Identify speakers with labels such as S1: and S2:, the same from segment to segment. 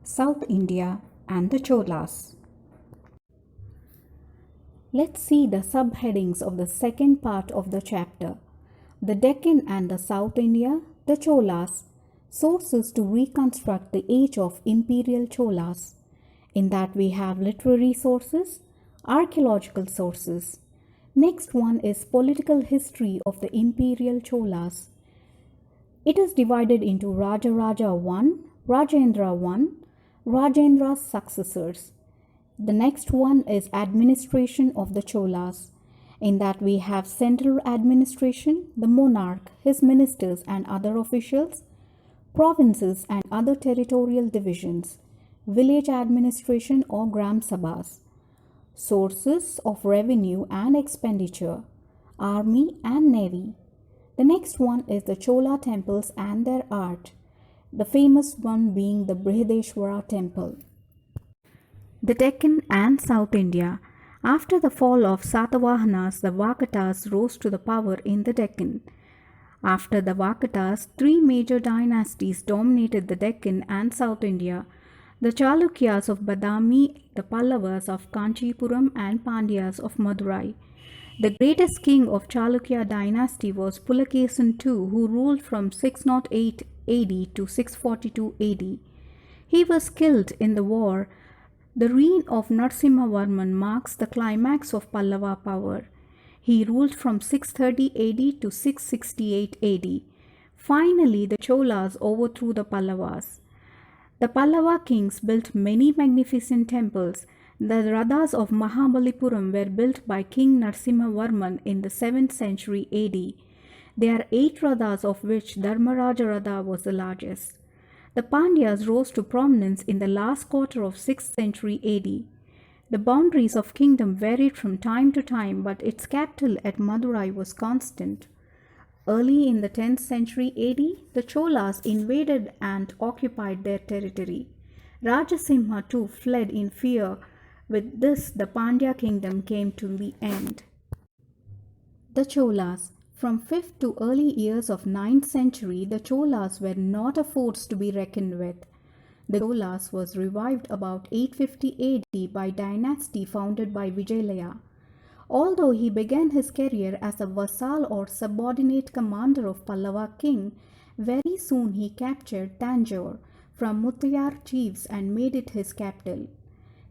S1: South India and the Cholas. Let's see the subheadings of the second part of the chapter. The Deccan and the South India, the Cholas, sources to reconstruct the age of imperial Cholas. In that we have literary sources, archaeological sources. Next one is political history of the imperial Cholas. It is divided into Rajaraja I, Rajendra I, Rajendra's successors. The next one is administration of the Cholas. In that we have central administration, the monarch, his ministers and other officials, provinces and other territorial divisions, village administration or Gram Sabhas, sources of revenue and expenditure, army and navy. The next one is the Chola temples and their art, the famous one being the Brihadeshwara temple. The Deccan and South India. After the fall of Satavahanas, the Vakatas rose to the power in the Deccan. After the Vakatas, three major dynasties dominated the Deccan and South India: the Chalukyas of Badami, the Pallavas of Kanchipuram and Pandyas of Madurai. The greatest king of Chalukya dynasty was Pulakesan II, who ruled from 608 AD to 642 AD. He was killed in the war. The reign of Narasimhavarman marks the climax of Pallava power. He ruled from 630 AD to 668 AD. Finally, the Cholas overthrew the Pallavas. The Pallava kings built many magnificent temples. The Radhas of Mahabalipuram were built by King Narasimhavarman in the 7th century AD. There are 8 Radhas, of which Dharmaraja Radha was the largest. The Pandyas rose to prominence in the last quarter of 6th century AD. The boundaries of kingdom varied from time to time, but its capital at Madurai was constant. Early in the 10th century AD, the Cholas invaded and occupied their territory. Rajasimha too fled in fear. With this, the Pandya kingdom came to the end. The Cholas. From 5th to early years of 9th century, the Cholas were not a force to be reckoned with. The Cholas was revived about 850 AD by dynasty founded by Vijayalaya. Although he began his career as a vassal or subordinate commander of Pallava king, very soon he captured Tanjore from Muttayar chiefs and made it his capital.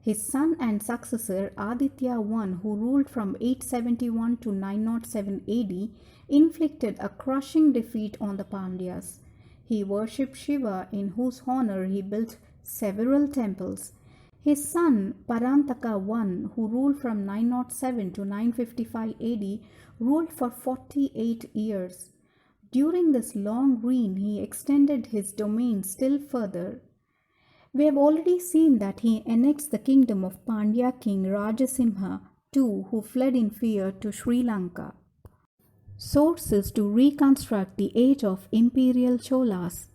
S1: His son and successor Aditya I, who ruled from 871 to 907 AD, inflicted a crushing defeat on the Pandyas. He worshipped Shiva, in whose honor he built several temples. His son Parantaka I, who ruled from 907 to 955 AD, ruled for 48 years. During this long reign, he extended his domain still further. We have already seen that he annexed the kingdom of Pandya king Rajasimha II, who fled in fear to Sri Lanka. Sources to reconstruct the age of imperial Cholas.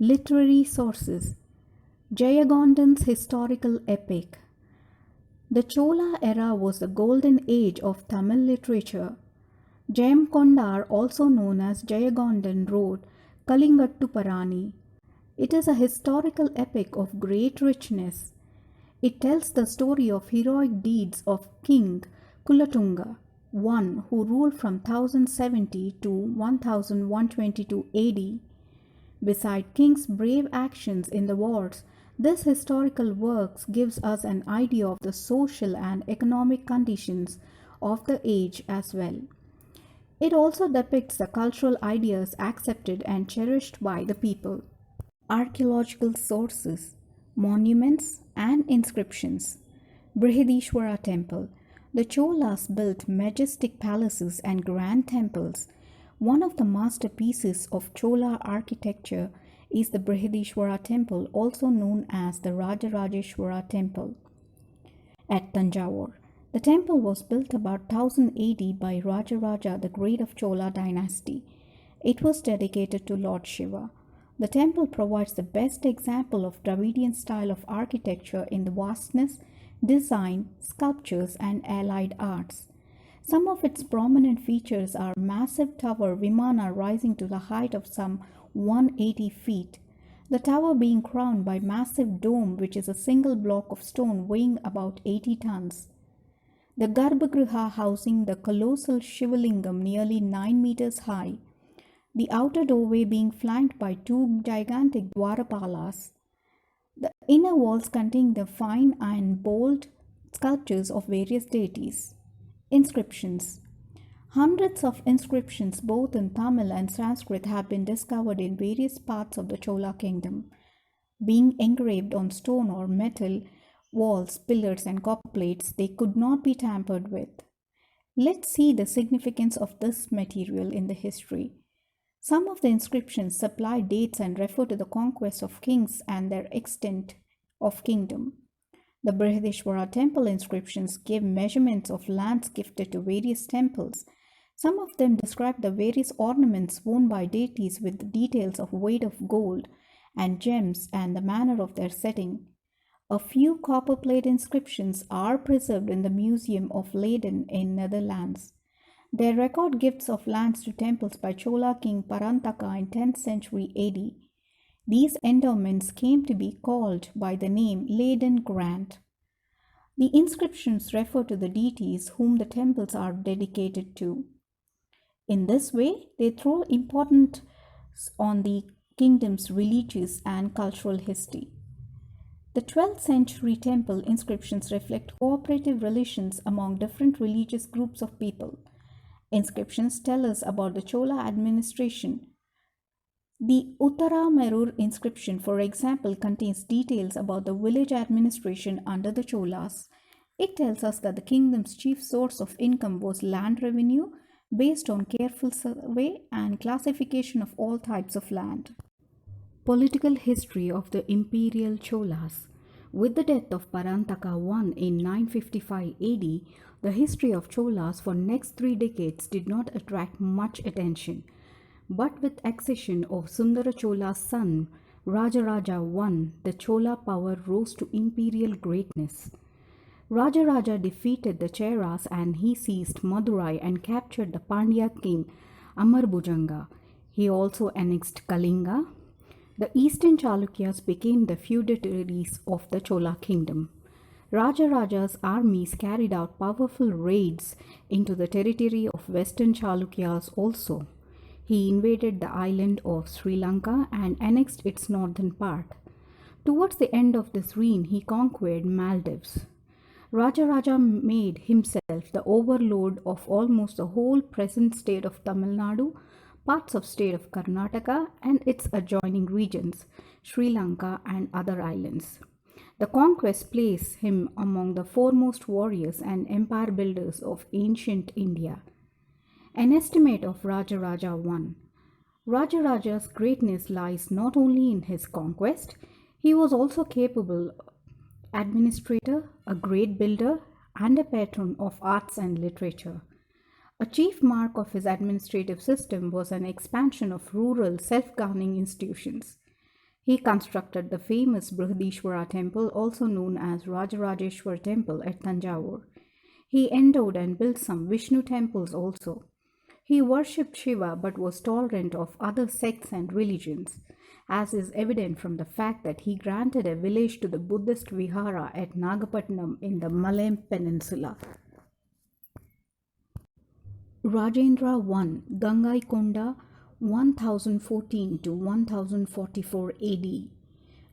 S1: Literary sources. Jayagondan's historical epic. The Chola era was the golden age of Tamil literature. Jayamkondar, also known as Jayagondan, wrote Kalingattu Parani. It is a historical epic of great richness. It tells the story of heroic deeds of King Kulatunga I, who ruled from 1070 to 1122 AD. Beside King's brave actions in the wars, this historical work gives us an idea of the social and economic conditions of the age as well. It also depicts the cultural ideas accepted and cherished by the people. Archaeological sources, monuments and inscriptions. Brihadeshwara temple. The Cholas built majestic palaces and grand temples. One of the masterpieces of Chola architecture is the Brihadeshwara temple, also known as the Rajarajeshwara temple at Tanjore. The temple was built about 1000 AD by Rajaraja the Great of Chola dynasty. It was dedicated to Lord Shiva. The temple provides the best example of Dravidian style of architecture in the vastness, design, sculptures and allied arts. Some of its prominent features are massive tower Vimana rising to the height of some 180 feet, the tower being crowned by massive dome which is a single block of stone weighing about 80 tons. The Garbhagriha housing the colossal Shivalingam nearly 9 meters high, the outer doorway being flanked by two gigantic Dwarapalas. The inner walls contain the fine and bold sculptures of various deities. Inscriptions. Hundreds of inscriptions, both in Tamil and Sanskrit, have been discovered in various parts of the Chola kingdom, being engraved on stone or metal walls, pillars, and copper plates. They could not be tampered with. Let's see the significance of this material in the history. Some of the inscriptions supply dates and refer to the conquest of kings and their extent of kingdom. The Brihadishwara temple inscriptions give measurements of lands gifted to various temples. Some of them describe the various ornaments worn by deities with details of weight of gold and gems and the manner of their setting. A few copper plate inscriptions are preserved in the Museum of Leiden in Netherlands. They record gifts of lands to temples by Chola king Parantaka in 10th century AD. These endowments came to be called by the name Leiden Grant. The inscriptions refer to the deities whom the temples are dedicated to. In this way, they throw importance on the kingdom's religious and cultural history. The 12th century temple inscriptions reflect cooperative relations among different religious groups of people. Inscriptions tell us about the Chola administration. The Uttaramerur inscription, for example, contains details about the village administration under the Cholas. It tells us that the kingdom's chief source of income was land revenue based on careful survey and classification of all types of land. Political history of the Imperial Cholas. With the death of Parantaka I in 955 AD, the history of Cholas for next 3 decades did not attract much attention. But with accession of Sundara Chola's son, Rajaraja I, the Chola power rose to imperial greatness. Rajaraja defeated the Cheras and he seized Madurai and captured the Pandya king Amarbhujanga. He also annexed Kalinga. The eastern Chalukyas became the feudatories of the Chola kingdom. Rajaraja's armies carried out powerful raids into the territory of western Chalukyas also. He invaded the island of Sri Lanka and annexed its northern part. Towards the end of this reign, he conquered Maldives. Rajaraja made himself the overlord of almost the whole present state of Tamil Nadu, parts of state of Karnataka and its adjoining regions, Sri Lanka and other islands. The conquest placed him among the foremost warriors and empire builders of ancient India. An estimate of Rajaraja I. Rajaraja's greatness lies not only in his conquest, he was also capable administrator, a great builder, and a patron of arts and literature. A chief mark of his administrative system was an expansion of rural self-governing institutions. He constructed the famous Brihadishwara temple, also known as Rajarajeshwar temple at Tanjavur. He endowed and built some Vishnu temples also. He worshipped Shiva but was tolerant of other sects and religions, as is evident from the fact that he granted a village to the Buddhist Vihara at Nagapattinam in the Malay Peninsula. Rajendra I, Gangaikonda, 1014 to 1044 AD.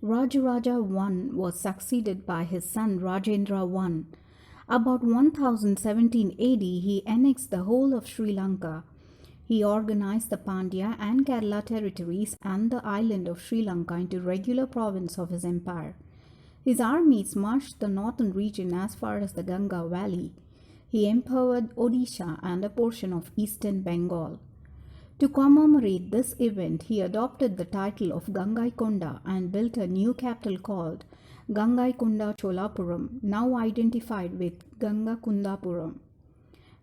S1: Rajaraja I was succeeded by his son Rajendra I. About 1017 AD, he annexed the whole of Sri Lanka. He organized the Pandya and Kerala territories and the island of Sri Lanka into regular province of his empire. His armies marched the northern region as far as the Ganga valley. He empowered Odisha and a portion of eastern Bengal. To commemorate this event, he adopted the title of Gangaikonda and built a new capital called Gangaikonda Cholapuram, now identified with Gangakundapuram.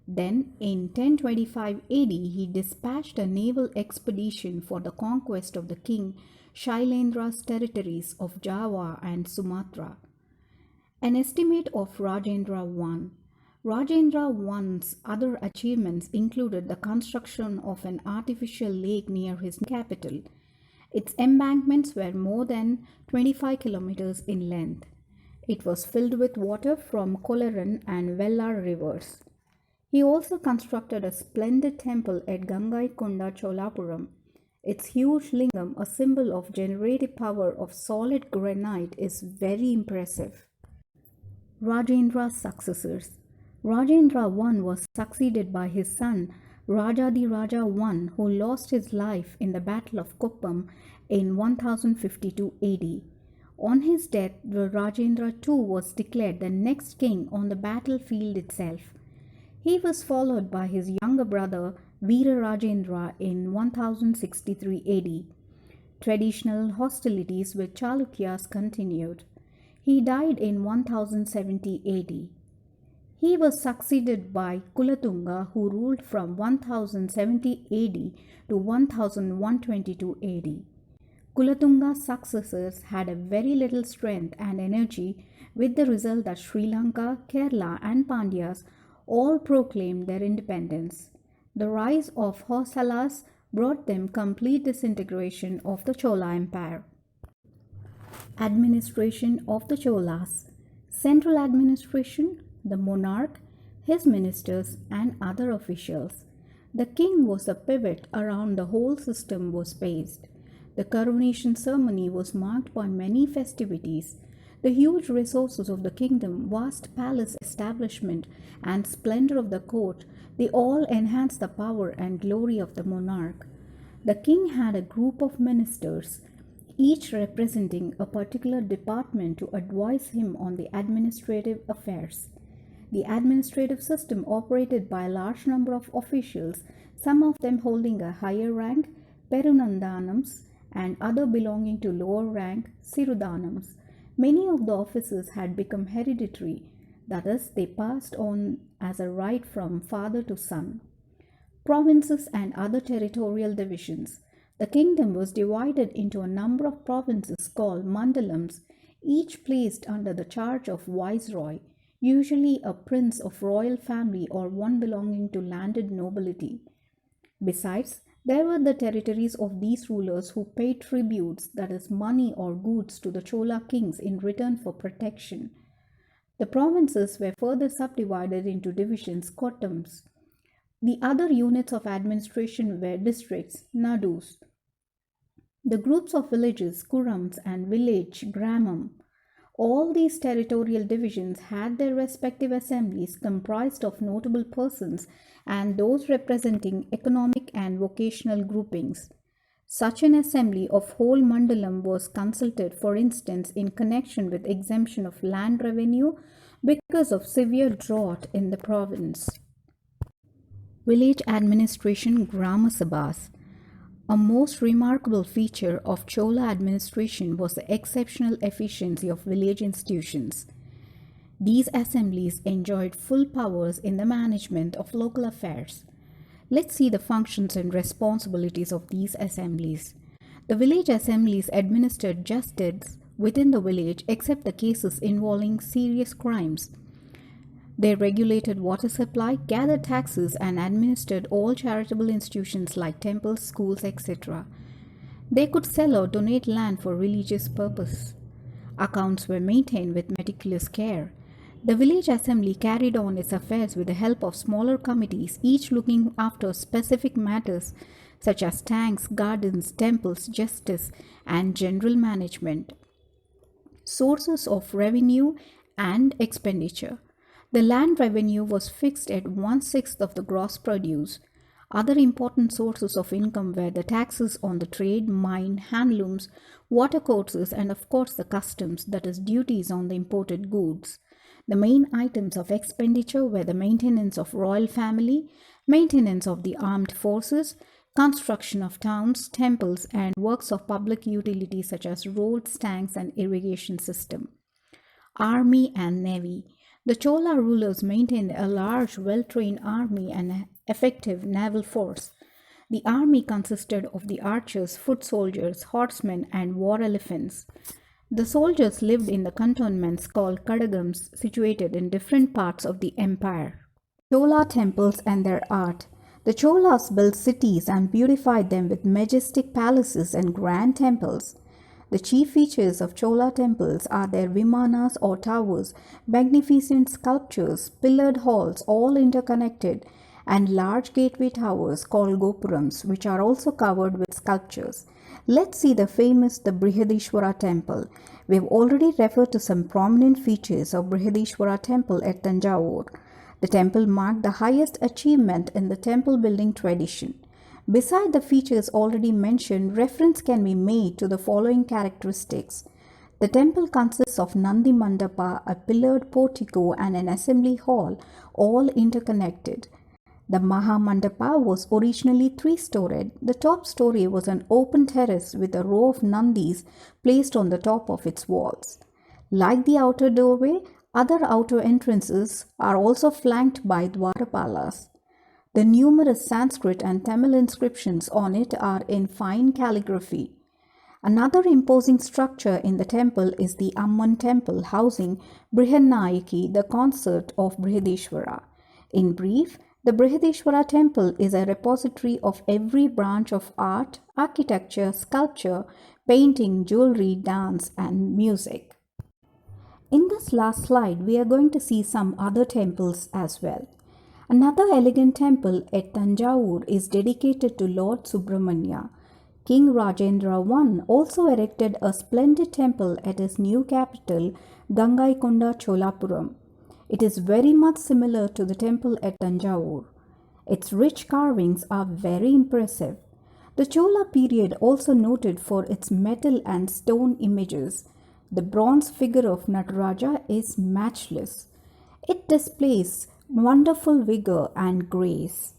S1: Then, in 1025 AD, he dispatched a naval expedition for the conquest of the king Shailendra's territories of Java and Sumatra. An estimate of Rajendra I. Rajendra I's other achievements included the construction of an artificial lake near his capital. Its embankments were more than 25 kilometers in length. It was filled with water from Kollaran and Vellar rivers. He also constructed a splendid temple at Gangaikonda Cholapuram. Its huge lingam, a symbol of generative power of solid granite, is very impressive. Rajendra's successors. Rajendra I was succeeded by his son Rajadiraja I, who lost his life in the Battle of Kuppam in 1052 AD. On his death, Rajendra II was declared the next king on the battlefield itself. He was followed by his younger brother Veerarajendra in 1063 AD. Traditional hostilities with Chalukyas continued. He died in 1070 AD. He was succeeded by Kulatunga, who ruled from 1070 AD to 1122 AD. Kulatunga's successors had a very little strength and energy, with the result that Sri Lanka, Kerala, and Pandyas all proclaimed their independence. The rise of Hoysalas brought them complete disintegration of the Chola Empire. Administration of the Cholas. Central administration, the monarch, his ministers, and other officials. The king was the pivot around the whole system was based. The coronation ceremony was marked by many festivities. The huge resources of the kingdom, vast palace establishment, and splendor of the court, they all enhanced the power and glory of the monarch. The king had a group of ministers, each representing a particular department to advise him on the administrative affairs. The administrative system operated by a large number of officials, some of them holding a higher rank, Perunandanams, and other belonging to lower rank, Sirudanams. Many of the offices had become hereditary, that is, they passed on as a right from father to son. Provinces and other territorial divisions. The kingdom was divided into a number of provinces called mandalams, each placed under the charge of viceroy, usually a prince of royal family or one belonging to landed nobility. Besides, there were the territories of these rulers who paid tributes, that is, money or goods, to the Chola kings in return for protection. The provinces were further subdivided into divisions, kotams. The other units of administration were districts, nadus. The groups of villages, kurams, and village, gramam. All these territorial divisions had their respective assemblies comprised of notable persons and those representing economic and vocational groupings. Such an assembly of whole mandalam was consulted, for instance, in connection with exemption of land revenue because of severe drought in the province. Village administration, Grama Sabhas. A most remarkable feature of Chola administration was the exceptional efficiency of village institutions. These assemblies enjoyed full powers in the management of local affairs. Let's see the functions and responsibilities of these assemblies. The village assemblies administered justice within the village except the cases involving serious crimes. They regulated water supply, gathered taxes, and administered all charitable institutions like temples, schools, etc. They could sell or donate land for religious purpose. Accounts were maintained with meticulous care. The village assembly carried on its affairs with the help of smaller committees, each looking after specific matters such as tanks, gardens, temples, justice, and general management. Sources of revenue and expenditure. The land revenue was fixed at 1/6 of the gross produce. Other important sources of income were the taxes on the trade, mine, handlooms, watercourses, and of course the customs, that is, duties on the imported goods. The main items of expenditure were the maintenance of royal family, maintenance of the armed forces, construction of towns, temples, and works of public utility such as roads, tanks, and irrigation system. Army and Navy. The Chola rulers maintained a large, well-trained army and an effective naval force. The army consisted of the archers, foot soldiers, horsemen, and war elephants. The soldiers lived in the cantonments called kadagams situated in different parts of the empire. Chola temples and their art. The Cholas built cities and beautified them with majestic palaces and grand temples. The chief features of Chola temples are their vimanas or towers, magnificent sculptures, pillared halls all interconnected, and large gateway towers called gopurams, which are also covered with sculptures. Let's see the Brihadishwara temple. We have already referred to some prominent features of Brihadishwara temple at Tanjavur. The temple marked the highest achievement in the temple building tradition. Beside the features already mentioned, reference can be made to the following characteristics. The temple consists of Nandi Mandapa, a pillared portico, and an assembly hall, all interconnected. The Maha Mandapa was originally three-storied. The top story was an open terrace with a row of Nandis placed on the top of its walls. Like the outer doorway, other outer entrances are also flanked by Dwarapalas. The numerous Sanskrit and Tamil inscriptions on it are in fine calligraphy. Another imposing structure in the temple is the Amman temple housing Brihannayaki, the consort of Brihadishwara. In brief, the Brihadishwara temple is a repository of every branch of art, architecture, sculpture, painting, jewelry, dance, and music. In this last slide, we are going to see some other temples as well. Another elegant temple at Tanjavur is dedicated to Lord Subramanya. King Rajendra I also erected a splendid temple at his new capital, Gangaikonda Cholapuram. It is very much similar to the temple at Tanjavur. Its rich carvings are very impressive. The Chola period also noted for its metal and stone images. The bronze figure of Nataraja is matchless. It displays wonderful vigor and grace.